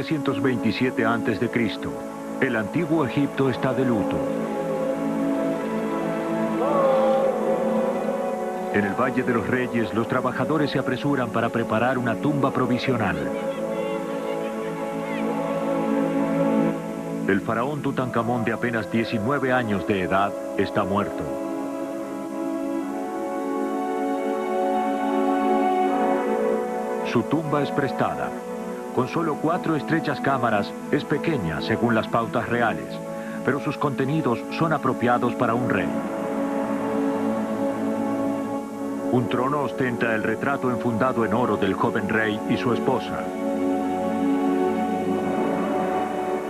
1327 a.C., el antiguo Egipto está de luto. En el Valle de los Reyes, los trabajadores se apresuran para preparar una tumba provisional. El faraón Tutankamón, de apenas 19 años de edad, está muerto. Su tumba es prestada. Con solo 4 estrechas cámaras, es pequeña según las pautas reales, pero sus contenidos son apropiados para un rey. Un trono ostenta el retrato enfundado en oro del joven rey y su esposa.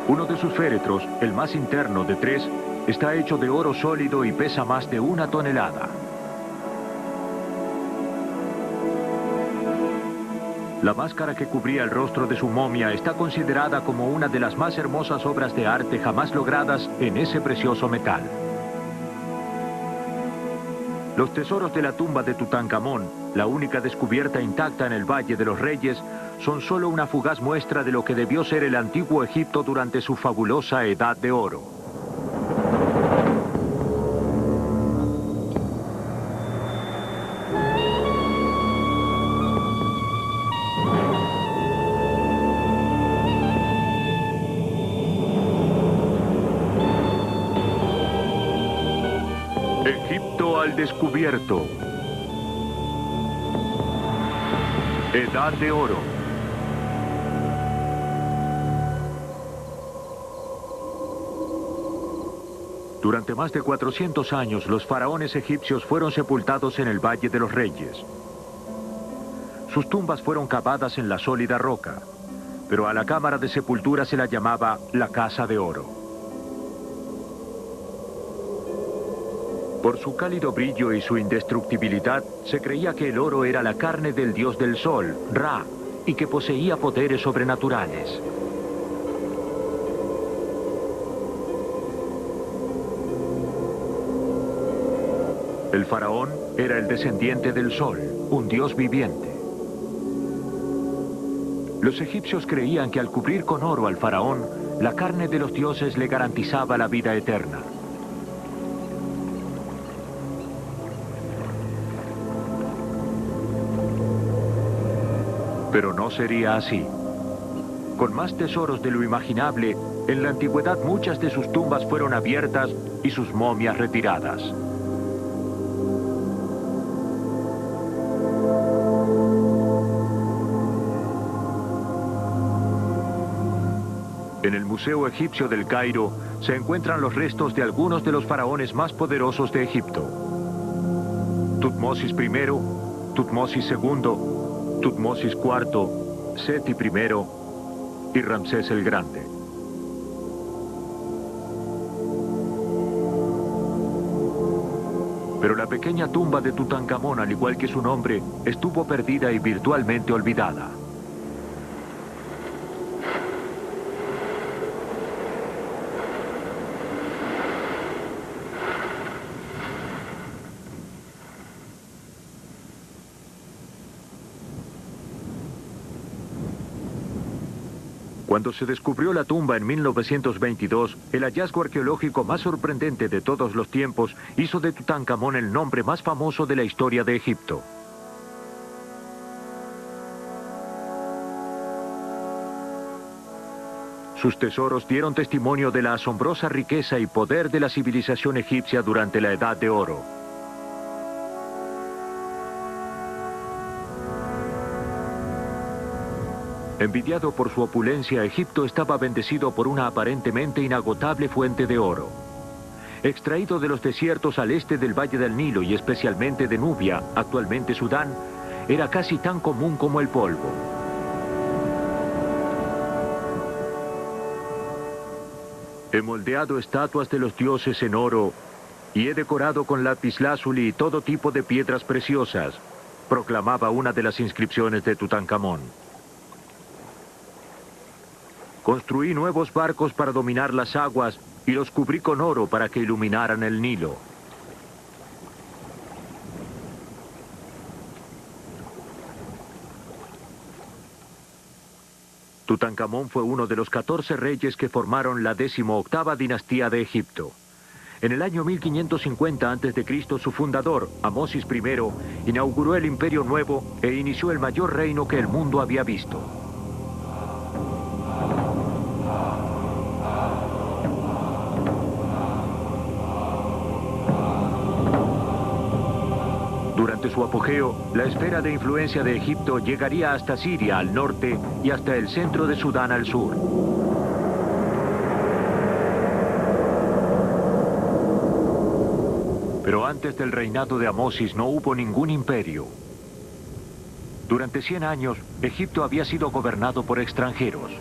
Uno de sus féretros, el más interno de 3, está hecho de oro sólido y pesa más de 1 tonelada. La máscara que cubría el rostro de su momia está considerada como una de las más hermosas obras de arte jamás logradas en ese precioso metal. Los tesoros de la tumba de Tutankamón, la única descubierta intacta en el Valle de los Reyes, son solo una fugaz muestra de lo que debió ser el antiguo Egipto durante su fabulosa Edad de Oro. Egipto al descubierto. Edad de Oro. Durante más de 400 años, los faraones egipcios fueron sepultados en el Valle de los Reyes. Sus tumbas fueron cavadas en la sólida roca, pero a la cámara de sepultura se la llamaba la Casa de Oro. Por su cálido brillo y su indestructibilidad, se creía que el oro era la carne del dios del sol, Ra, y que poseía poderes sobrenaturales. El faraón era el descendiente del sol, un dios viviente. Los egipcios creían que al cubrir con oro al faraón, la carne de los dioses le garantizaba la vida eterna. Pero no sería así. Con más tesoros de lo imaginable, en la antigüedad muchas de sus tumbas fueron abiertas y sus momias retiradas. En el Museo Egipcio del Cairo se encuentran los restos de algunos de los faraones más poderosos de Egipto. Tutmosis I, Tutmosis II, Tutmosis IV, Seti I y Ramsés el Grande. Pero la pequeña tumba de Tutankamón, al igual que su nombre, estuvo perdida y virtualmente olvidada. Cuando se descubrió la tumba en 1922, el hallazgo arqueológico más sorprendente de todos los tiempos hizo de Tutankamón el nombre más famoso de la historia de Egipto. Sus tesoros dieron testimonio de la asombrosa riqueza y poder de la civilización egipcia durante la Edad de Oro. Envidiado por su opulencia, Egipto estaba bendecido por una aparentemente inagotable fuente de oro. Extraído de los desiertos al este del Valle del Nilo y especialmente de Nubia, actualmente Sudán, era casi tan común como el polvo. He moldeado estatuas de los dioses en oro y he decorado con lapislázuli y todo tipo de piedras preciosas, proclamaba una de las inscripciones de Tutankamón. Construí nuevos barcos para dominar las aguas y los cubrí con oro para que iluminaran el Nilo. Tutankamón fue uno de los 14 reyes que formaron la 18ª dinastía de Egipto. En el año 1550 a.C., su fundador, Amosis I, inauguró el Imperio Nuevo e inició el mayor reino que el mundo había visto. Durante su apogeo, la esfera de influencia de Egipto llegaría hasta Siria al norte y hasta el centro de Sudán al sur. Pero antes del reinado de Amosis no hubo ningún imperio. Durante 100 años, Egipto había sido gobernado por extranjeros.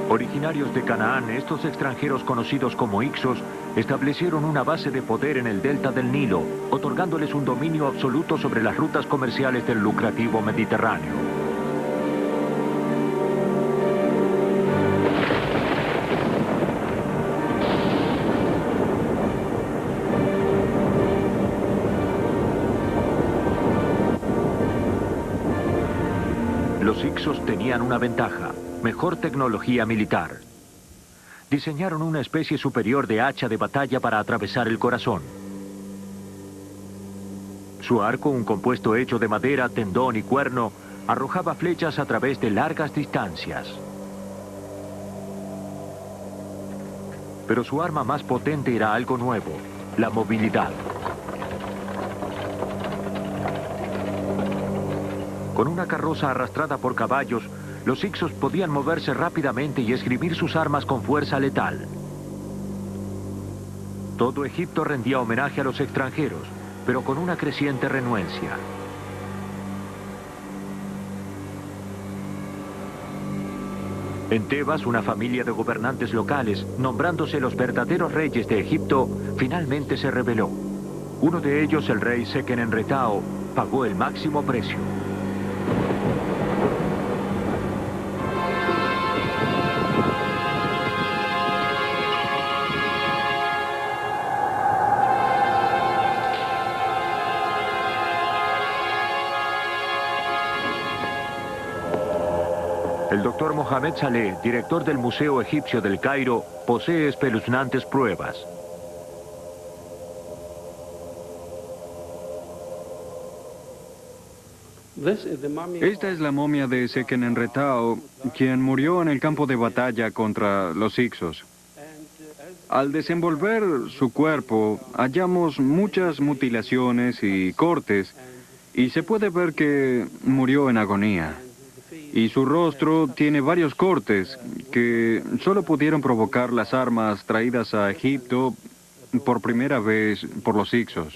Originarios de Canaán, estos extranjeros conocidos como Hicsos establecieron una base de poder en el delta del Nilo, otorgándoles un dominio absoluto sobre las rutas comerciales del lucrativo Mediterráneo. Los Hicsos tenían una ventaja: mejor tecnología militar. Diseñaron una especie superior de hacha de batalla para atravesar el corazón. Su arco, un compuesto hecho de madera, tendón y cuerno, arrojaba flechas a través de largas distancias. Pero su arma más potente era algo nuevo: la movilidad. Con una carroza arrastrada por caballos, los Hicsos podían moverse rápidamente y esgrimir sus armas con fuerza letal. Todo Egipto rendía homenaje a los extranjeros, pero con una creciente renuencia. En Tebas, una familia de gobernantes locales, nombrándose los verdaderos reyes de Egipto, finalmente se rebeló. Uno de ellos, el rey Seqenenretao, pagó el máximo precio. El doctor Mohamed Saleh, director del Museo Egipcio del Cairo, posee espeluznantes pruebas. Esta es la momia de Seqenenretao, quien murió en el campo de batalla contra los Hicsos. Al desenvolver su cuerpo, hallamos muchas mutilaciones y cortes, y se puede ver que murió en agonía. Y su rostro tiene varios cortes que solo pudieron provocar las armas traídas a Egipto por primera vez por los Hicsos.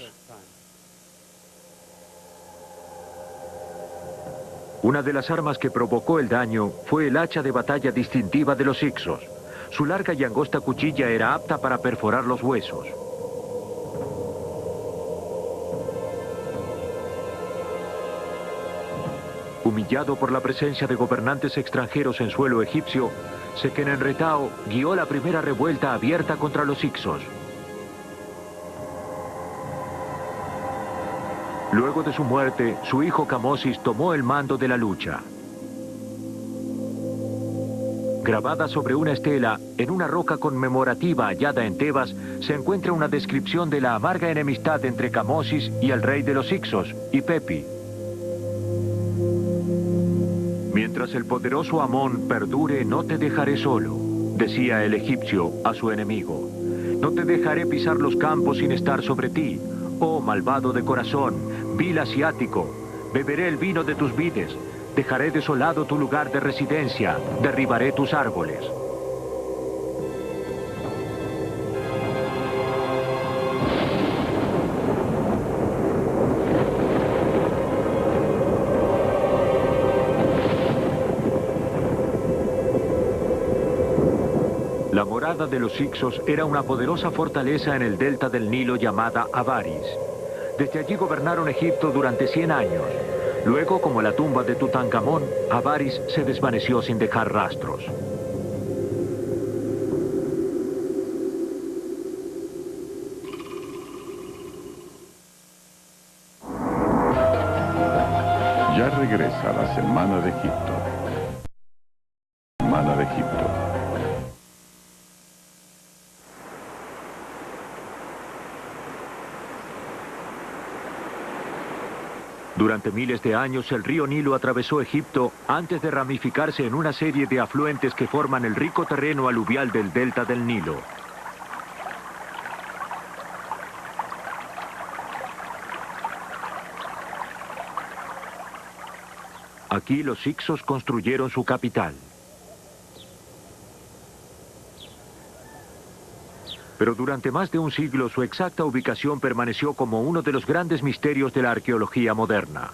Una de las armas que provocó el daño fue el hacha de batalla distintiva de los Hicsos. Su larga y angosta cuchilla era apta para perforar los huesos. Humillado por la presencia de gobernantes extranjeros en suelo egipcio, Seqenenretao guió la primera revuelta abierta contra los Hicsos. Luego de su muerte, su hijo Kamosis tomó el mando de la lucha. Grabada sobre una estela, en una roca conmemorativa hallada en Tebas, se encuentra una descripción de la amarga enemistad entre Kamosis y el rey de los Hicsos, Ipepi. Mientras el poderoso Amón perdure, no te dejaré solo, decía el egipcio a su enemigo. No te dejaré pisar los campos sin estar sobre ti, oh malvado de corazón, vil asiático. Beberé el vino de tus vides, dejaré desolado tu lugar de residencia, derribaré tus árboles. La morada de los Hicsos era una poderosa fortaleza en el delta del Nilo llamada Avaris. Desde allí gobernaron Egipto durante 100 años. Luego, como la tumba de Tutankamón, Avaris se desvaneció sin dejar rastros. regresa a la Semana de Egipto. Semana de Egipto. Durante miles de años el río Nilo atravesó Egipto antes de ramificarse en una serie de afluentes que forman el rico terreno aluvial del delta del Nilo. Aquí los hicsos construyeron su capital. Pero durante más de un siglo su exacta ubicación permaneció como uno de los grandes misterios de la arqueología moderna.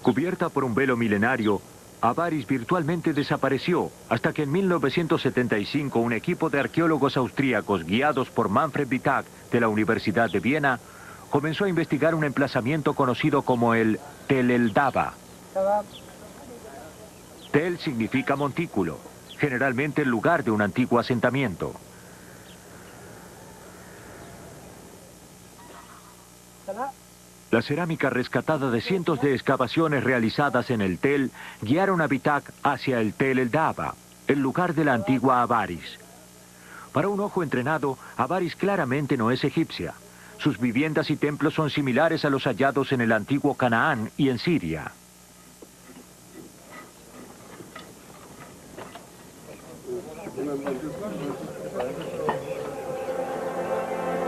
Cubierta por un velo milenario, Avaris virtualmente desapareció hasta que en 1975 un equipo de arqueólogos austríacos guiados por Manfred Witag de la Universidad de Viena comenzó a investigar un emplazamiento conocido como el Tel el Daba. Tel significa montículo, generalmente el lugar de un antiguo asentamiento. La cerámica rescatada de cientos de excavaciones realizadas en el Tel guiaron a Witag hacia el Tel el Daba, el lugar de la antigua Avaris. Para un ojo entrenado, Avaris claramente no es egipcia. Sus viviendas y templos son similares a los hallados en el antiguo Canaán y en Siria.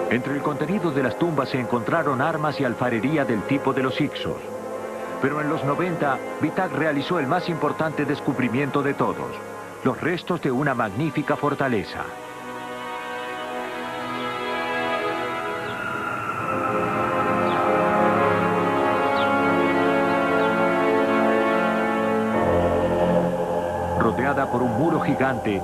Entre el contenido de las tumbas se encontraron armas y alfarería del tipo de los hicsos. Pero en los 90, Witag realizó el más importante descubrimiento de todos: los restos de una magnífica fortaleza. Rodeada por un muro gigante,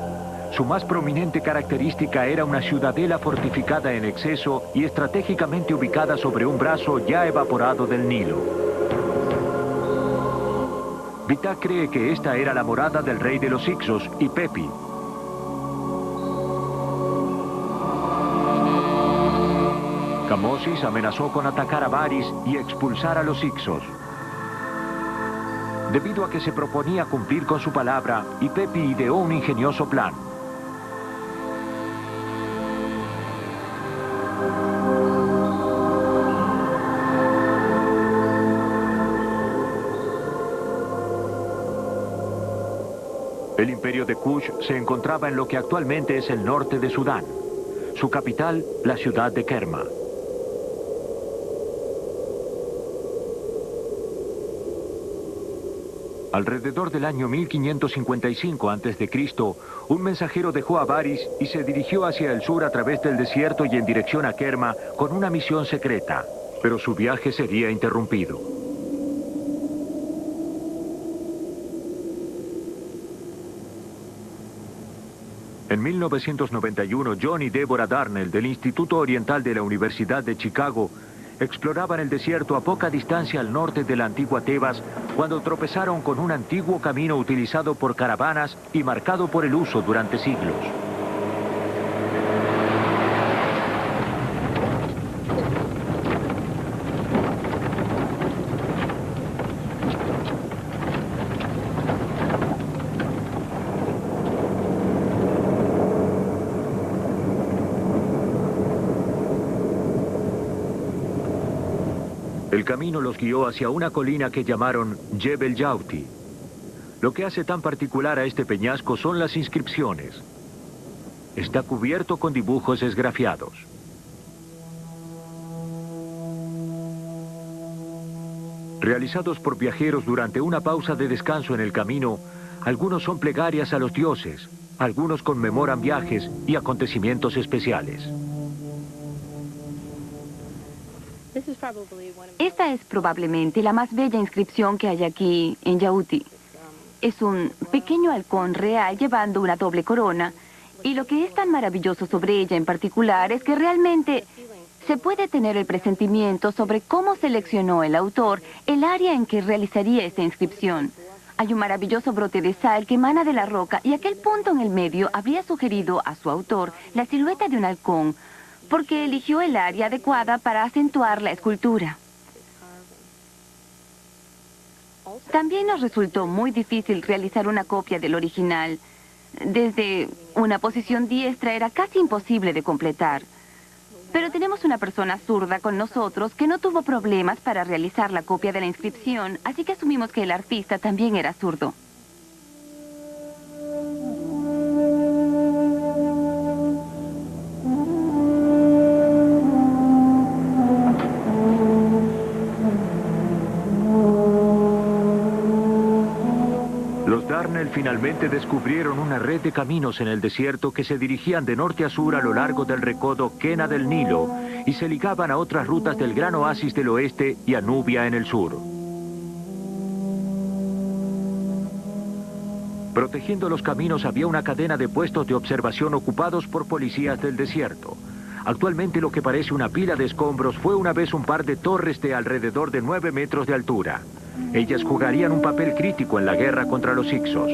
su más prominente característica era una ciudadela fortificada en exceso y estratégicamente ubicada sobre un brazo ya evaporado del Nilo. Witag cree que esta era la morada del rey de los hicsos, Pepi. Camosis amenazó con atacar a Avaris y expulsar a los hicsos. Debido a que se proponía cumplir con su palabra, Pepi ideó un ingenioso plan. El imperio de Kush se encontraba en lo que actualmente es el norte de Sudán. Su capital, la ciudad de Kerma. Alrededor del año 1555 a.C., un mensajero dejó a Avaris y se dirigió hacia el sur a través del desierto y en dirección a Kerma con una misión secreta, pero su viaje sería interrumpido. En 1991, John y Deborah Darnell del Instituto Oriental de la Universidad de Chicago exploraban el desierto a poca distancia al norte de la antigua Tebas cuando tropezaron con un antiguo camino utilizado por caravanas y marcado por el uso durante siglos. El camino los guió hacia una colina que llamaron Jebel Yauti. Lo que hace tan particular a este peñasco son las inscripciones. Está cubierto con dibujos esgrafiados. Realizados por viajeros durante una pausa de descanso en el camino, algunos son plegarias a los dioses, algunos conmemoran viajes y acontecimientos especiales. Esta es probablemente la más bella inscripción que hay aquí en Yauti. Es un pequeño halcón real llevando una doble corona, y lo que es tan maravilloso sobre ella en particular es que realmente se puede tener el presentimiento sobre cómo seleccionó el autor el área en que realizaría esta inscripción. Hay un maravilloso brote de sal que emana de la roca y aquel punto en el medio habría sugerido a su autor la silueta de un halcón, porque eligió el área adecuada para acentuar la escultura. También nos resultó muy difícil realizar una copia del original. Desde una posición diestra era casi imposible de completar. Pero tenemos una persona zurda con nosotros que no tuvo problemas para realizar la copia de la inscripción, así que asumimos que el artista también era zurdo. Finalmente descubrieron una red de caminos en el desierto que se dirigían de norte a sur a lo largo del recodo Kena del Nilo y se ligaban a otras rutas del Gran Oasis del oeste y a Nubia en el sur. Protegiendo los caminos había una cadena de puestos de observación ocupados por policías del desierto. Actualmente lo que parece una pila de escombros fue una vez un par de torres de alrededor de 9 metros de altura. Ellas jugarían un papel crítico en la guerra contra los Hicsos.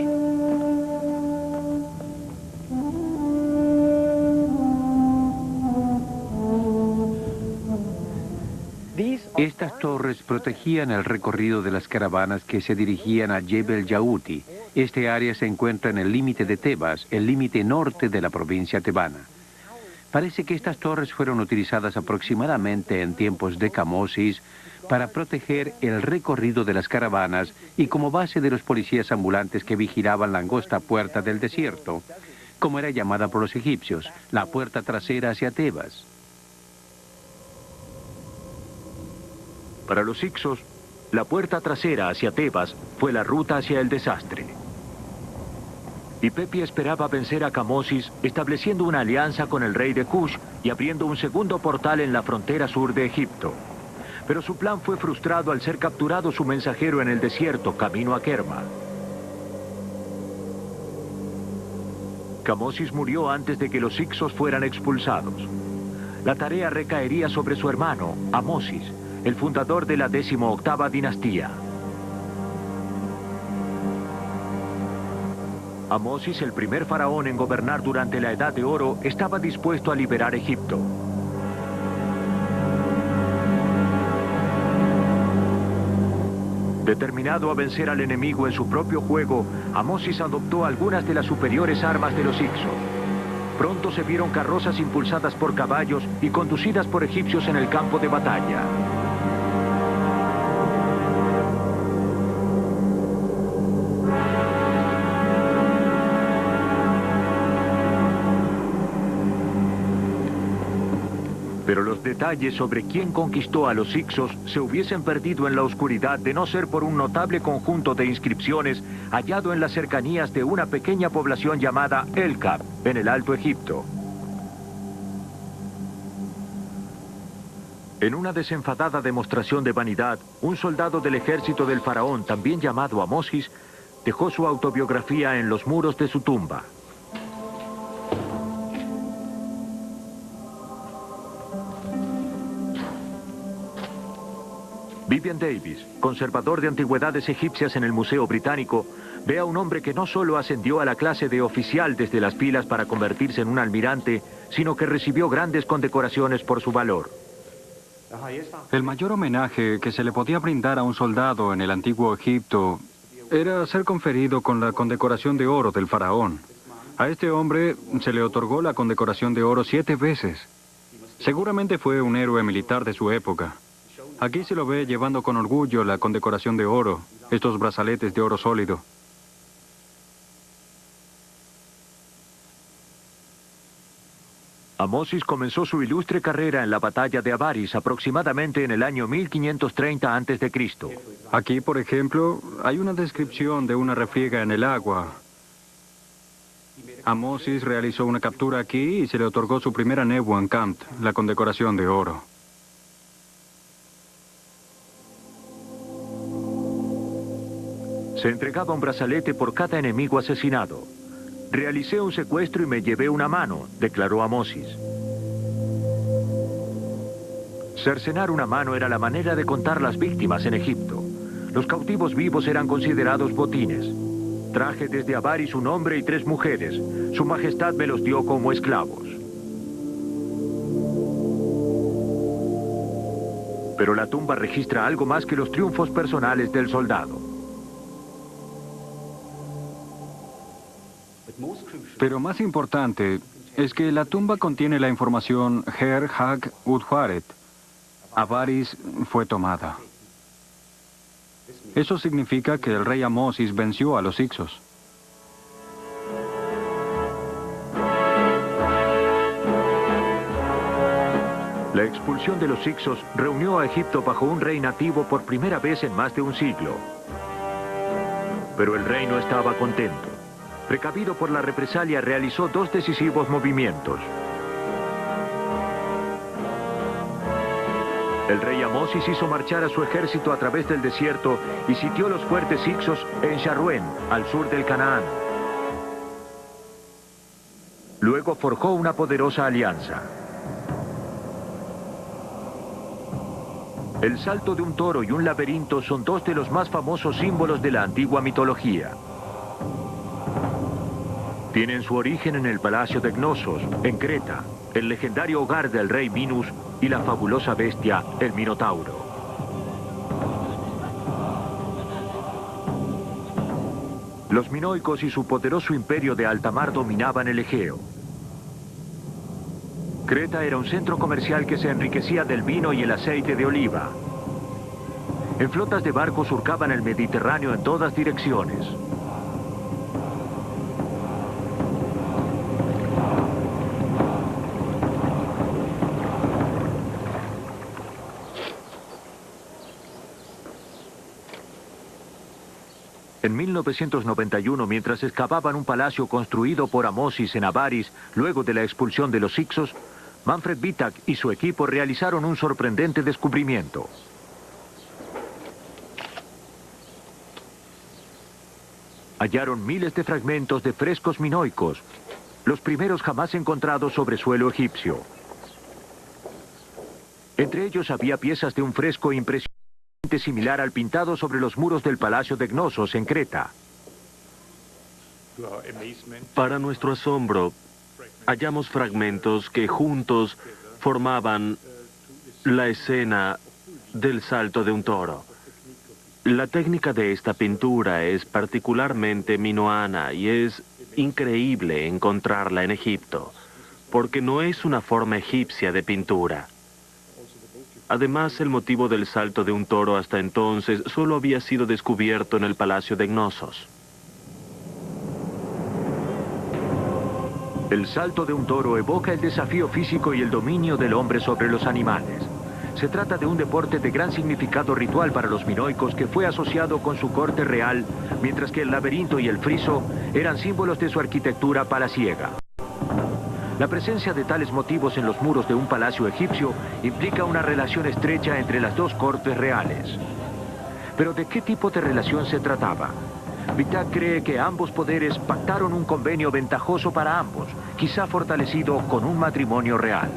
Estas torres protegían el recorrido de las caravanas que se dirigían a Jebel Yauti. Este área se encuentra en el límite de Tebas, el límite norte de la provincia tebana. Parece que estas torres fueron utilizadas aproximadamente en tiempos de Camosis para proteger el recorrido de las caravanas y como base de los policías ambulantes que vigilaban la angosta puerta del desierto, como era llamada por los egipcios, la puerta trasera hacia Tebas. Para los Hicsos, la puerta trasera hacia Tebas fue la ruta hacia el desastre. Y Pepi esperaba vencer a Camosis estableciendo una alianza con el rey de Kush y abriendo un segundo portal en la frontera sur de Egipto. Pero su plan fue frustrado al ser capturado su mensajero en el desierto, camino a Kerma. Camosis murió antes de que los Hicsos fueran expulsados. La tarea recaería sobre su hermano, Amosis, el fundador de la 18ª dinastía. Amosis, el primer faraón en gobernar durante la Edad de Oro, estaba dispuesto a liberar Egipto. Determinado a vencer al enemigo en su propio juego, Amosis adoptó algunas de las superiores armas de los Hicsos. Pronto se vieron carrozas impulsadas por caballos y conducidas por egipcios en el campo de batalla. Pero los detalles sobre quién conquistó a los Hicsos se hubiesen perdido en la oscuridad de no ser por un notable conjunto de inscripciones hallado en las cercanías de una pequeña población llamada El Kab, en el Alto Egipto. En una desenfadada demostración de vanidad, un soldado del ejército del faraón, también llamado Amosis, dejó su autobiografía en los muros de su tumba. Vivian Davis, conservador de antigüedades egipcias en el Museo Británico, ve a un hombre que no solo ascendió a la clase de oficial desde las filas para convertirse en un almirante, sino que recibió grandes condecoraciones por su valor. El mayor homenaje que se le podía brindar a un soldado en el antiguo Egipto era ser conferido con la condecoración de oro del faraón. A este hombre se le otorgó la condecoración de oro 7 veces. Seguramente fue un héroe militar de su época. Aquí se lo ve llevando con orgullo la condecoración de oro, estos brazaletes de oro sólido. Amosis comenzó su ilustre carrera en la batalla de Avaris aproximadamente en el año 1530 a.C. Aquí, por ejemplo, hay una descripción de una refriega en el agua. Amosis realizó una captura aquí y se le otorgó su primera Nebu en Camp, la condecoración de oro. Se entregaba un brazalete por cada enemigo asesinado. Realicé un secuestro y me llevé una mano, declaró Amosis. Cercenar una mano era la manera de contar las víctimas en Egipto. Los cautivos vivos eran considerados botines. Traje desde Avaris un hombre y 3 mujeres. Su majestad me los dio como esclavos. Pero la tumba registra algo más que los triunfos personales del soldado. Pero más importante es que la tumba contiene la información Her Hag Udhuaret. Avaris fue tomada. Eso significa que el rey Amosis venció a los Hyksos. La expulsión de los Hyksos reunió a Egipto bajo un rey nativo por primera vez en más de un siglo. Pero el rey no estaba contento. Precavido por la represalia, realizó dos decisivos movimientos. El rey Amosis hizo marchar a su ejército a través del desierto y sitió los fuertes Hyksos en Sharruén, al sur del Canaán. Luego forjó una poderosa alianza. El salto de un toro y un laberinto son dos de los más famosos símbolos de la antigua mitología. Tienen su origen en el palacio de Cnosos, en Creta, el legendario hogar del rey Minos y la fabulosa bestia, el Minotauro. Los minoicos y su poderoso imperio de alta mar dominaban el Egeo. Creta era un centro comercial que se enriquecía del vino y el aceite de oliva. En flotas de barcos surcaban el Mediterráneo en todas direcciones. En 1991, mientras excavaban un palacio construido por Amosis en Avaris, luego de la expulsión de los Hyksos, Manfred Vitak y su equipo realizaron un sorprendente descubrimiento. Hallaron miles de fragmentos de frescos minoicos, los primeros jamás encontrados sobre suelo egipcio. Entre ellos había piezas de un fresco impresionante similar al pintado sobre los muros del palacio de Cnosos en Creta. Para nuestro asombro, hallamos fragmentos que juntos formaban la escena del salto de un toro. La técnica de esta pintura es particularmente minoana y es increíble encontrarla en Egipto, porque no es una forma egipcia de pintura. Además, el motivo del salto de un toro hasta entonces solo había sido descubierto en el palacio de Cnosos. El salto de un toro evoca el desafío físico y el dominio del hombre sobre los animales. Se trata de un deporte de gran significado ritual para los minoicos que fue asociado con su corte real, mientras que el laberinto y el friso eran símbolos de su arquitectura palaciega. La presencia de tales motivos en los muros de un palacio egipcio implica una relación estrecha entre las dos cortes reales. Pero ¿de qué tipo de relación se trataba? Vitak cree que ambos poderes pactaron un convenio ventajoso para ambos, quizá fortalecido con un matrimonio real.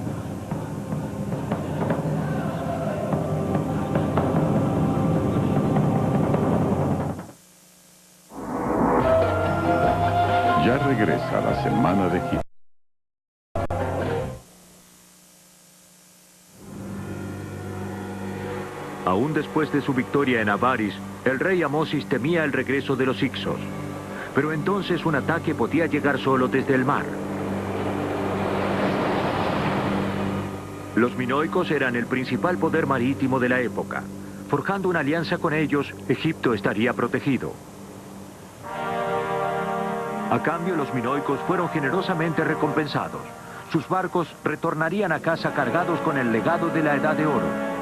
Ya regresa la Semana de Egipto. Aún después de su victoria en Avaris, el rey Amosis temía el regreso de los Hyksos. Pero entonces un ataque podía llegar solo desde el mar. Los minoicos eran el principal poder marítimo de la época. Forjando una alianza con ellos, Egipto estaría protegido. A cambio, los minoicos fueron generosamente recompensados. Sus barcos retornarían a casa cargados con el legado de la Edad de Oro.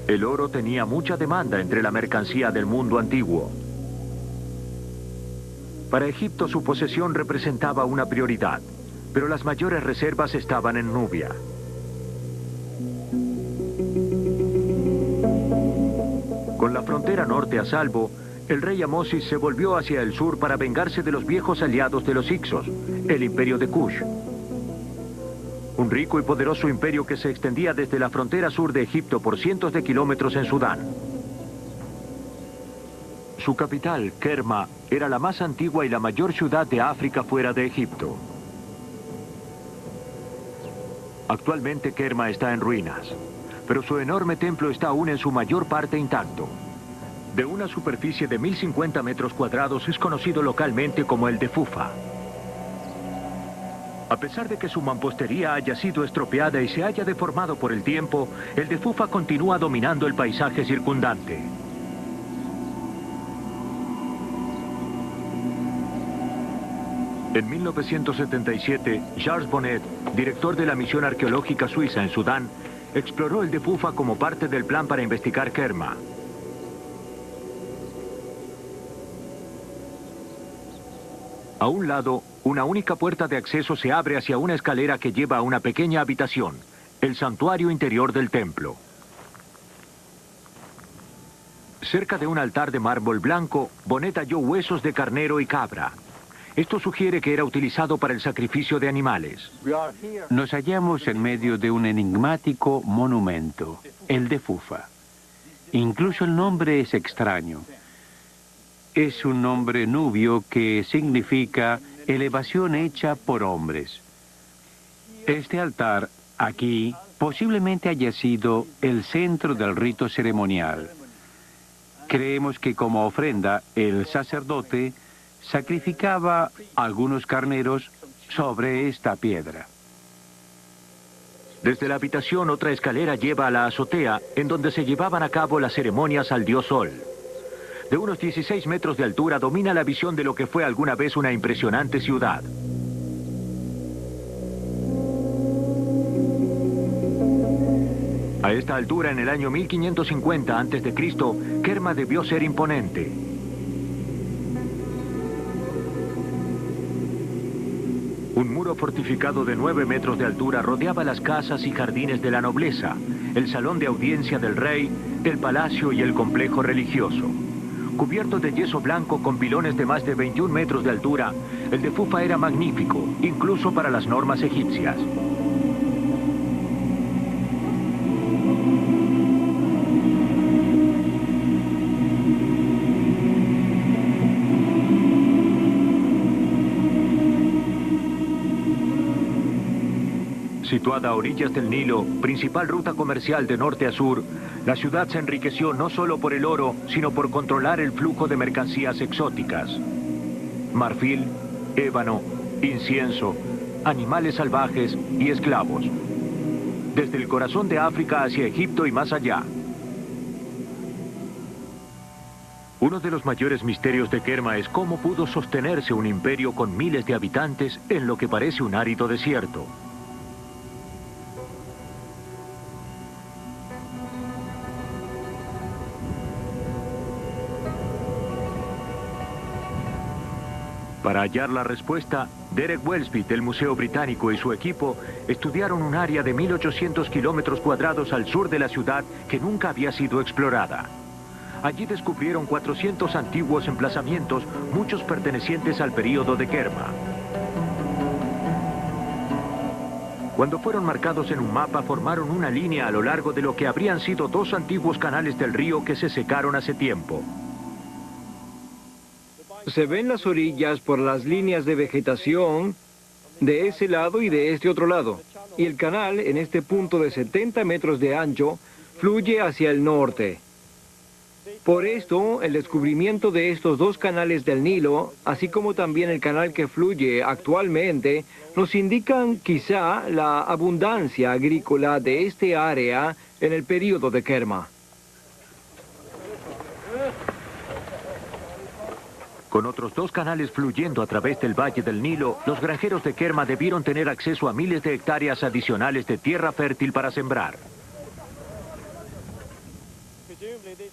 El oro tenía mucha demanda entre la mercancía del mundo antiguo. Para Egipto su posesión representaba una prioridad, pero las mayores reservas estaban en Nubia. Con la frontera norte a salvo, el rey Amosis se volvió hacia el sur para vengarse de los viejos aliados de los Hyksos, el imperio de Kush. Un rico y poderoso imperio que se extendía desde la frontera sur de Egipto por cientos de kilómetros en Sudán. Su capital, Kerma, era la más antigua y la mayor ciudad de África fuera de Egipto. Actualmente Kerma está en ruinas, pero su enorme templo está aún en su mayor parte intacto. De una superficie de 1050 metros cuadrados es conocido localmente como el de Fufa. A pesar de que su mampostería haya sido estropeada y se haya deformado por el tiempo, el de Fufa continúa dominando el paisaje circundante. En 1977, Charles Bonnet, director de la misión arqueológica suiza en Sudán, exploró el de Fufa como parte del plan para investigar Kerma. A un lado, una única puerta de acceso se abre hacia una escalera que lleva a una pequeña habitación, el santuario interior del templo. Cerca de un altar de mármol blanco, Bonnet halló huesos de carnero y cabra. Esto sugiere que era utilizado para el sacrificio de animales. Nos hallamos en medio de un enigmático monumento, el de Fufa. Incluso el nombre es extraño. Es un nombre nubio que significa elevación hecha por hombres. Este altar, aquí, posiblemente haya sido el centro del rito ceremonial. Creemos que como ofrenda, el sacerdote sacrificaba algunos carneros sobre esta piedra. Desde la habitación, otra escalera lleva a la azotea, en donde se llevaban a cabo las ceremonias al dios Sol. De unos 16 metros de altura domina la visión de lo que fue alguna vez una impresionante ciudad. A esta altura, en el año 1550 a.C., Kerma debió ser imponente. Un muro fortificado de 9 metros de altura rodeaba las casas y jardines de la nobleza, el salón de audiencia del rey, el palacio y el complejo religioso. Cubierto de yeso blanco con pilones de más de 21 metros de altura, el de Fufa era magnífico, incluso para las normas egipcias. Situada a orillas del Nilo, principal ruta comercial de norte a sur, la ciudad se enriqueció no solo por el oro, sino por controlar el flujo de mercancías exóticas. Marfil, ébano, incienso, animales salvajes y esclavos. Desde el corazón de África hacia Egipto y más allá. Uno de los mayores misterios de Kerma es cómo pudo sostenerse un imperio con miles de habitantes en lo que parece un árido desierto. Para hallar la respuesta, Derek Welsby del Museo Británico y su equipo estudiaron un área de 1.800 kilómetros cuadrados al sur de la ciudad que nunca había sido explorada. Allí descubrieron 400 antiguos emplazamientos, muchos pertenecientes al período de Kerma. Cuando fueron marcados en un mapa, formaron una línea a lo largo de lo que habrían sido 2 antiguos canales del río que se secaron hace tiempo. Se ven las orillas por las líneas de vegetación de ese lado y de este otro lado. Y el canal, en este punto de 70 metros de ancho, fluye hacia el norte. Por esto, el descubrimiento de estos 2 canales del Nilo, así como también el canal que fluye actualmente, nos indican quizá la abundancia agrícola de este área en el período de Kerma. Con otros 2 canales fluyendo a través del valle del Nilo, los granjeros de Kerma debieron tener acceso a miles de hectáreas adicionales de tierra fértil para sembrar.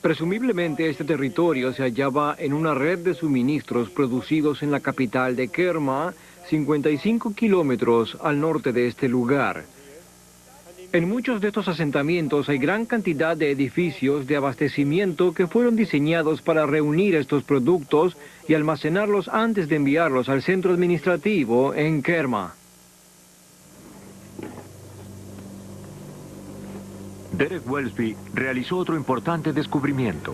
Presumiblemente este territorio se hallaba en una red de suministros producidos en la capital de Kerma, 55 kilómetros al norte de este lugar. En muchos de estos asentamientos hay gran cantidad de edificios de abastecimiento que fueron diseñados para reunir estos productos y almacenarlos antes de enviarlos al centro administrativo en Kerma. Derek Welsby realizó otro importante descubrimiento.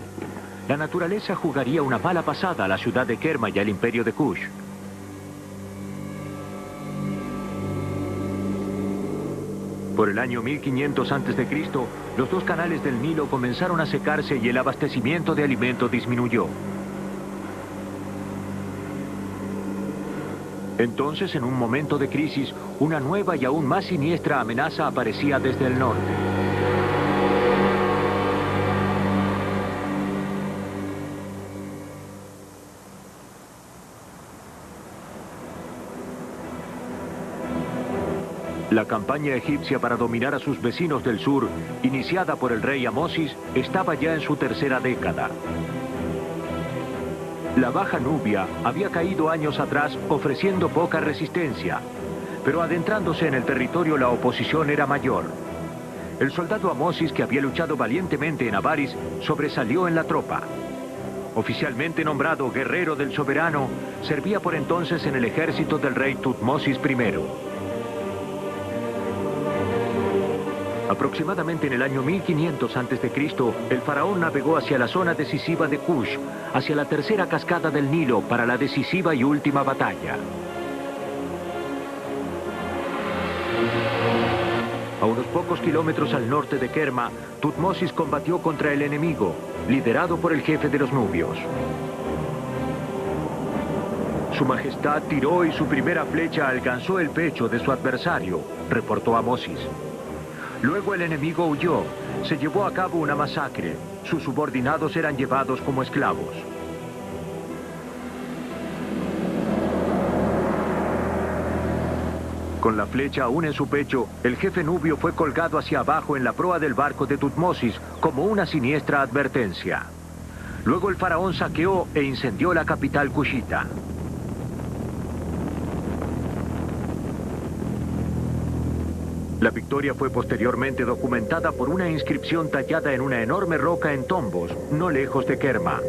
La naturaleza jugaría una mala pasada a la ciudad de Kerma y al imperio de Kush. Por el año 1500 a.C., los dos canales del Nilo comenzaron a secarse y el abastecimiento de alimento disminuyó. Entonces, en un momento de crisis, una nueva y aún más siniestra amenaza aparecía desde el norte. La campaña egipcia para dominar a sus vecinos del sur, iniciada por el rey Amosis, estaba ya en su tercera década. La Baja Nubia había caído años atrás ofreciendo poca resistencia, pero adentrándose en el territorio la oposición era mayor. El soldado Amosis, que había luchado valientemente en Avaris, sobresalió en la tropa. Oficialmente nombrado guerrero del soberano, servía por entonces en el ejército del rey Tutmosis I. Aproximadamente en el año 1500 a.C., el faraón navegó hacia la zona decisiva de Kush, hacia la tercera cascada del Nilo para la decisiva y última batalla. A unos pocos kilómetros al norte de Kerma, Tutmosis combatió contra el enemigo, liderado por el jefe de los nubios. Su majestad tiró y su primera flecha alcanzó el pecho de su adversario, reportó Amosis. Luego el enemigo huyó. Se llevó a cabo una masacre. Sus subordinados eran llevados como esclavos. Con la flecha aún en su pecho, el jefe nubio fue colgado hacia abajo en la proa del barco de Tutmosis como una siniestra advertencia. Luego el faraón saqueó e incendió la capital cushita. La victoria fue posteriormente documentada por una inscripción tallada en una enorme roca en Tombos, no lejos de Kerma.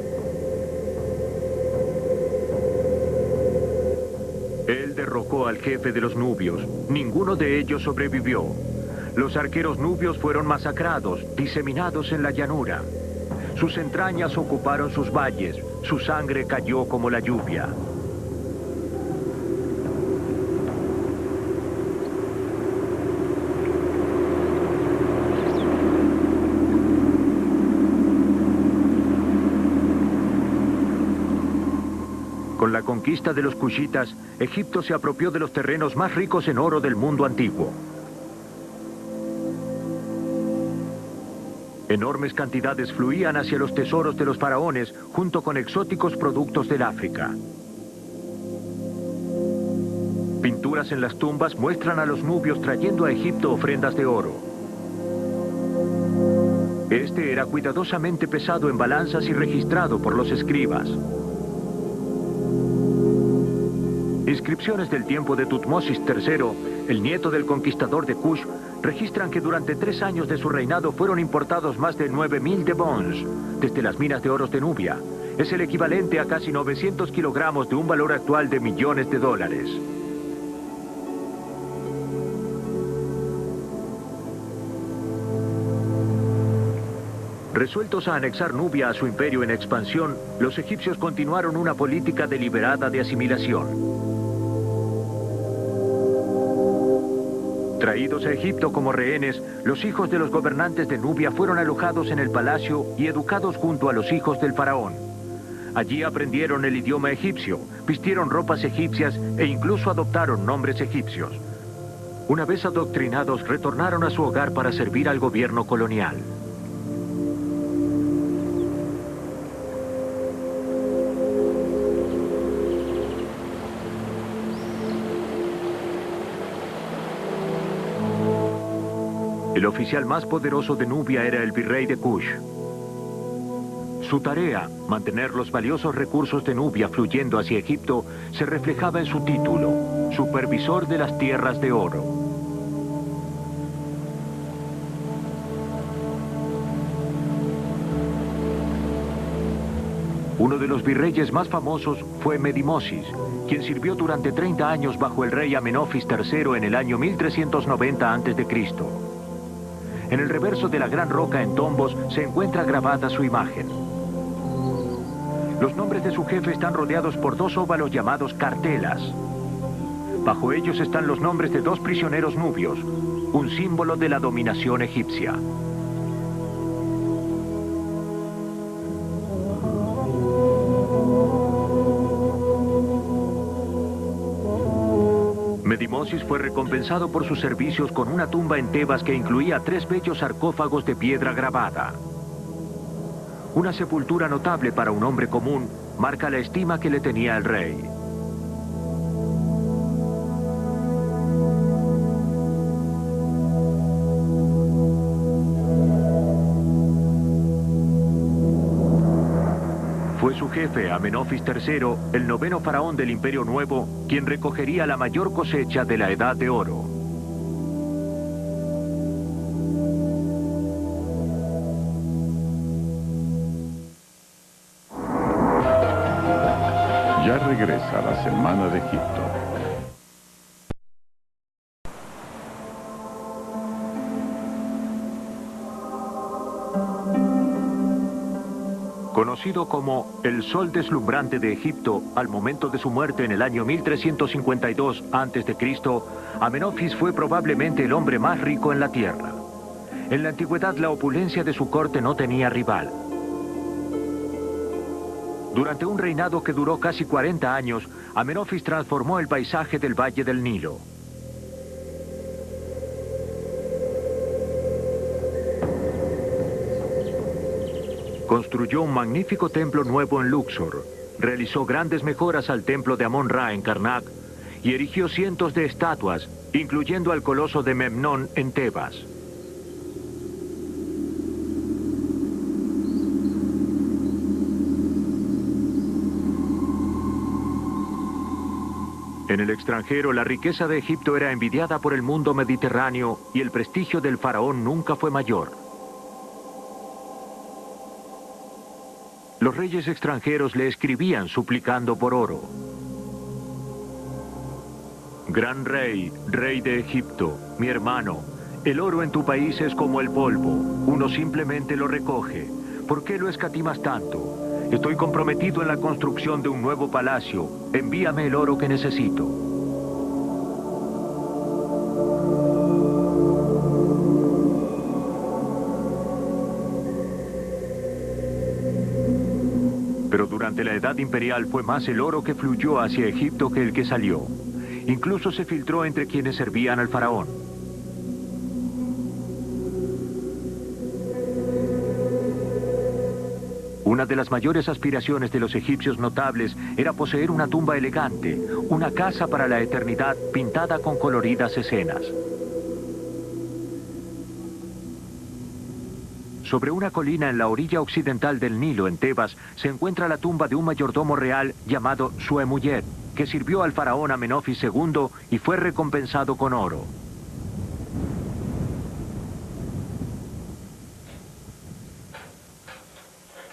Él derrocó al jefe de los nubios. Ninguno de ellos sobrevivió. Los arqueros nubios fueron masacrados, diseminados en la llanura. Sus entrañas ocuparon sus valles, su sangre cayó como la lluvia. Con la conquista de los cushitas, Egipto se apropió de los terrenos más ricos en oro del mundo antiguo. Enormes cantidades fluían hacia los tesoros de los faraones junto con exóticos productos del África. Pinturas en las tumbas muestran a los nubios trayendo a Egipto ofrendas de oro. Este era cuidadosamente pesado en balanzas y registrado por los escribas. Inscripciones del tiempo de Tutmosis III, el nieto del conquistador de Kush, registran que durante 3 años de su reinado fueron importados más de 9.000 debons desde las minas de oro de Nubia. Es el equivalente a casi 900 kilogramos de un valor actual de millones de dólares. Resueltos a anexar Nubia a su imperio en expansión, los egipcios continuaron una política deliberada de asimilación. Traídos a Egipto como rehenes, los hijos de los gobernantes de Nubia fueron alojados en el palacio y educados junto a los hijos del faraón. Allí aprendieron el idioma egipcio, vistieron ropas egipcias e incluso adoptaron nombres egipcios. Una vez adoctrinados, retornaron a su hogar para servir al gobierno colonial. El oficial más poderoso de Nubia era el virrey de Kush. Su tarea, mantener los valiosos recursos de Nubia fluyendo hacia Egipto, se reflejaba en su título, Supervisor de las Tierras de Oro. Uno de los virreyes más famosos fue Medimosis, quien sirvió durante 30 años bajo el rey Amenofis III en el año 1390 a.C. En el reverso de la gran roca en Tombos se encuentra grabada su imagen. Los nombres de su jefe están rodeados por 2 óvalos llamados cartelas. Bajo ellos están los nombres de 2 prisioneros nubios, un símbolo de la dominación egipcia. Medimosis fue recompensado por sus servicios con una tumba en Tebas que incluía 3 bellos sarcófagos de piedra grabada. Una sepultura notable para un hombre común marca la estima que le tenía el rey. Fue su jefe, Amenofis III, el 9º faraón del Imperio Nuevo, quien recogería la mayor cosecha de la Edad de Oro. Ya regresa la Semana de Egipto. Conocido como el Sol Deslumbrante de Egipto, al momento de su muerte en el año 1352 a.C., Amenofis fue probablemente el hombre más rico en la tierra. En la antigüedad, la opulencia de su corte no tenía rival. Durante un reinado que duró casi 40 años, Amenofis transformó el paisaje del Valle del Nilo. Construyó un magnífico templo nuevo en Luxor, realizó grandes mejoras al templo de Amón-Ra en Karnak y erigió cientos de estatuas, incluyendo al coloso de Memnón en Tebas. En el extranjero, la riqueza de Egipto era envidiada por el mundo mediterráneo y el prestigio del faraón nunca fue mayor. Los reyes extranjeros le escribían suplicando por oro. Gran rey, rey de Egipto, mi hermano, el oro en tu país es como el polvo, uno simplemente lo recoge. ¿Por qué lo escatimas tanto? Estoy comprometido en la construcción de un nuevo palacio, envíame el oro que necesito. Pero durante la Edad Imperial fue más el oro que fluyó hacia Egipto que el que salió. Incluso se filtró entre quienes servían al faraón. Una de las mayores aspiraciones de los egipcios notables era poseer una tumba elegante, una casa para la eternidad pintada con coloridas escenas. Sobre una colina en la orilla occidental del Nilo, en Tebas, se encuentra la tumba de un mayordomo real llamado Suemuyet, que sirvió al faraón Amenofis II y fue recompensado con oro.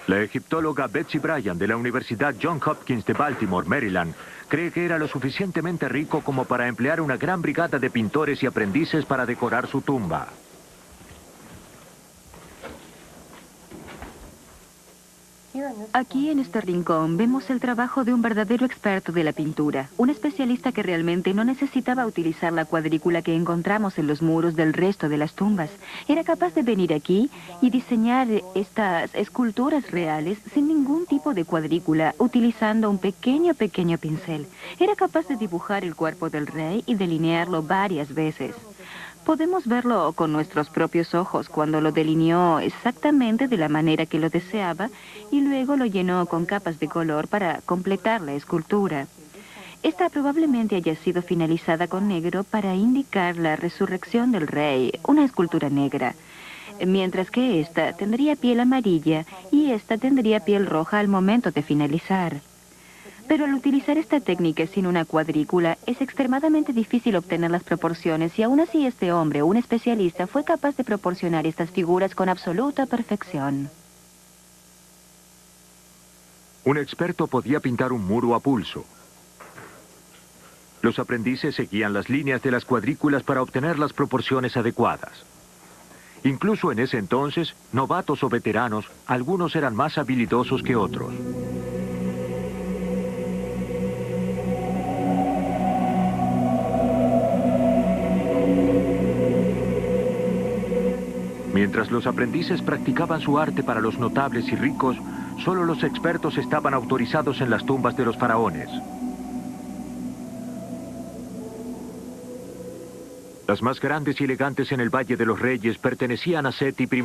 La egiptóloga Betsy Bryan de la Universidad Johns Hopkins de Baltimore, Maryland, cree que era lo suficientemente rico como para emplear una gran brigada de pintores y aprendices para decorar su tumba. Aquí en este rincón vemos el trabajo de un verdadero experto de la pintura, un especialista que realmente no necesitaba utilizar la cuadrícula que encontramos en los muros del resto de las tumbas. Era capaz de venir aquí y diseñar estas esculturas reales sin ningún tipo de cuadrícula, utilizando un pequeño pincel. Era capaz de dibujar el cuerpo del rey y delinearlo varias veces. Podemos verlo con nuestros propios ojos cuando lo delineó exactamente de la manera que lo deseaba y luego lo llenó con capas de color para completar la escultura. Esta probablemente haya sido finalizada con negro para indicar la resurrección del rey, una escultura negra, mientras que esta tendría piel amarilla y esta tendría piel roja al momento de finalizar. Pero al utilizar esta técnica sin una cuadrícula, es extremadamente difícil obtener las proporciones y aún así este hombre, un especialista, fue capaz de proporcionar estas figuras con absoluta perfección. Un experto podía pintar un muro a pulso. Los aprendices seguían las líneas de las cuadrículas para obtener las proporciones adecuadas. Incluso en ese entonces, novatos o veteranos, algunos eran más habilidosos que otros. Mientras los aprendices practicaban su arte para los notables y ricos, solo los expertos estaban autorizados en las tumbas de los faraones. Las más grandes y elegantes en el Valle de los Reyes pertenecían a Seti I.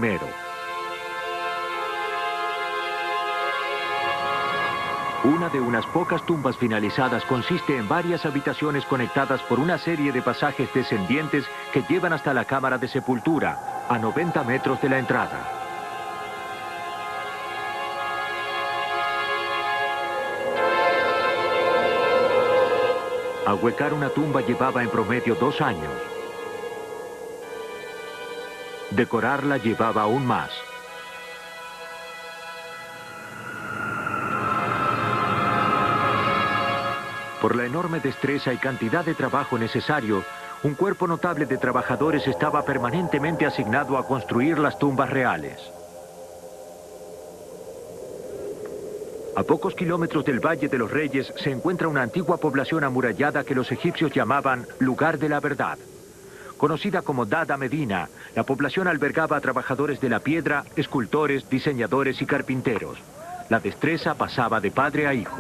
Una de unas pocas tumbas finalizadas consiste en varias habitaciones conectadas por una serie de pasajes descendientes que llevan hasta la cámara de sepultura, a 90 metros de la entrada. Ahuecar una tumba llevaba en promedio 2 años. Decorarla llevaba aún más. Por la enorme destreza y cantidad de trabajo necesario, un cuerpo notable de trabajadores estaba permanentemente asignado a construir las tumbas reales. A pocos kilómetros del Valle de los Reyes se encuentra una antigua población amurallada que los egipcios llamaban Lugar de la Verdad. Conocida como Dada Medina, la población albergaba a trabajadores de la piedra, escultores, diseñadores y carpinteros. La destreza pasaba de padre a hijo.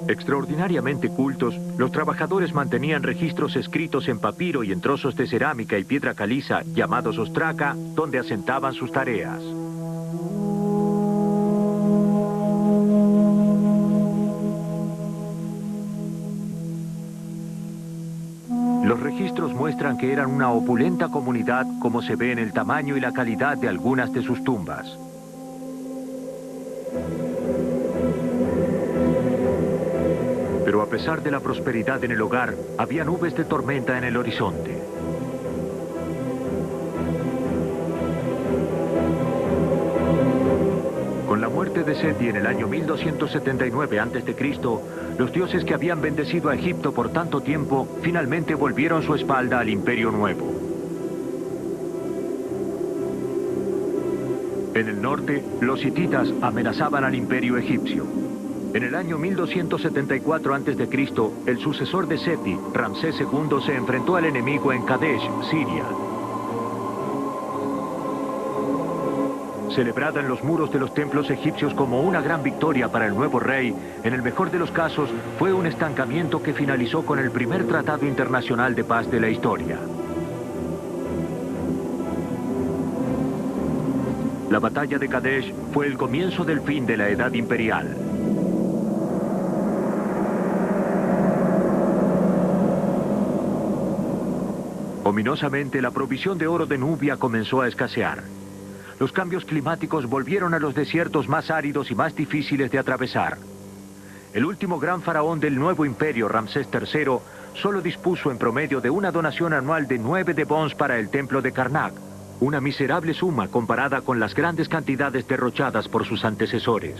Extraordinariamente cultos, los trabajadores mantenían registros escritos en papiro y en trozos de cerámica y piedra caliza, llamados ostraca, donde asentaban sus tareas. Los registros muestran que eran una opulenta comunidad, como se ve en el tamaño y la calidad de algunas de sus tumbas. Pero a pesar de la prosperidad en el hogar, había nubes de tormenta en el horizonte. Con la muerte de Seti en el año 1279 a.C., los dioses que habían bendecido a Egipto por tanto tiempo, finalmente volvieron su espalda al Imperio Nuevo. En el norte, los hititas amenazaban al Imperio Egipcio. En el año 1274 a.C., el sucesor de Seti, Ramsés II, se enfrentó al enemigo en Kadesh, Siria. Celebrada en los muros de los templos egipcios como una gran victoria para el nuevo rey, en el mejor de los casos, fue un estancamiento que finalizó con el primer tratado internacional de paz de la historia. La batalla de Kadesh fue el comienzo del fin de la Edad Imperial. Ominosamente, la provisión de oro de Nubia comenzó a escasear. Los cambios climáticos volvieron a los desiertos más áridos y más difíciles de atravesar. El último gran faraón del nuevo imperio, Ramsés III, solo dispuso en promedio de una donación anual de 9 debons para el templo de Karnak, una miserable suma comparada con las grandes cantidades derrochadas por sus antecesores.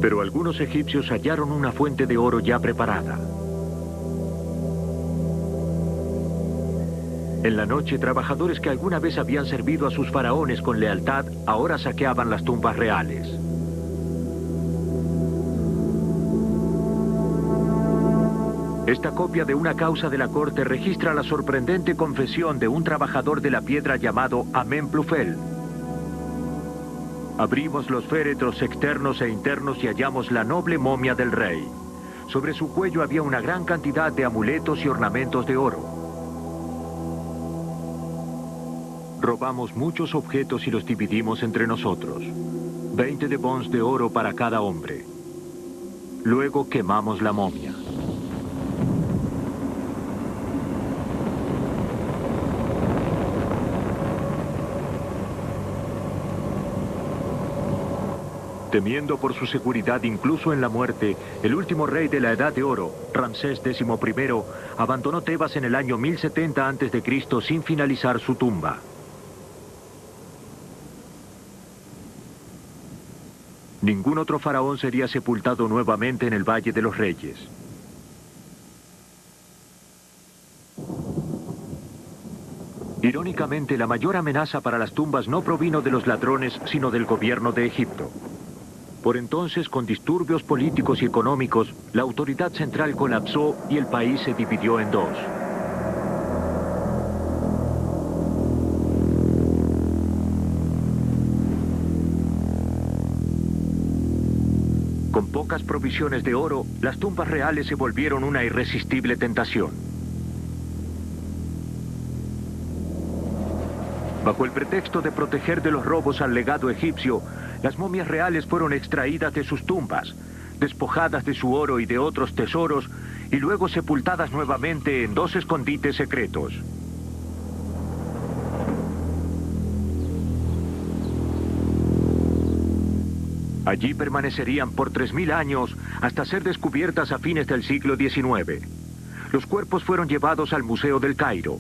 Pero algunos egipcios hallaron una fuente de oro ya preparada. En la noche, trabajadores que alguna vez habían servido a sus faraones con lealtad, ahora saqueaban las tumbas reales. Esta copia de una causa de la corte registra la sorprendente confesión de un trabajador de la piedra llamado Amenplufel. Abrimos los féretros externos e internos y hallamos la noble momia del rey. Sobre su cuello había una gran cantidad de amuletos y ornamentos de oro. Robamos muchos objetos y los dividimos entre nosotros. 20 debons de oro para cada hombre. Luego quemamos la momia. Temiendo por su seguridad incluso en la muerte, el último rey de la Edad de Oro, Ramsés XI, abandonó Tebas en el año 1070 a.C. sin finalizar su tumba. Ningún otro faraón sería sepultado nuevamente en el Valle de los Reyes. Irónicamente, la mayor amenaza para las tumbas no provino de los ladrones, sino del gobierno de Egipto. Por entonces, con disturbios políticos y económicos, la autoridad central colapsó y el país se dividió en dos. Con pocas provisiones de oro, las tumbas reales se volvieron una irresistible tentación. Bajo el pretexto de proteger de los robos al legado egipcio, las momias reales fueron extraídas de sus tumbas, despojadas de su oro y de otros tesoros, y luego sepultadas nuevamente en dos escondites secretos. Allí permanecerían por 3000 años hasta ser descubiertas a fines del siglo XIX. Los cuerpos fueron llevados al Museo del Cairo.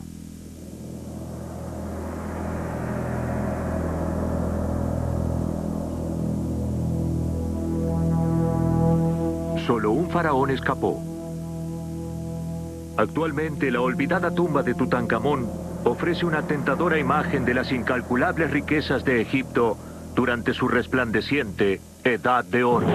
Solo un faraón escapó. Actualmente, la olvidada tumba de Tutankamón ofrece una tentadora imagen de las incalculables riquezas de Egipto durante su resplandeciente Edad de Oro.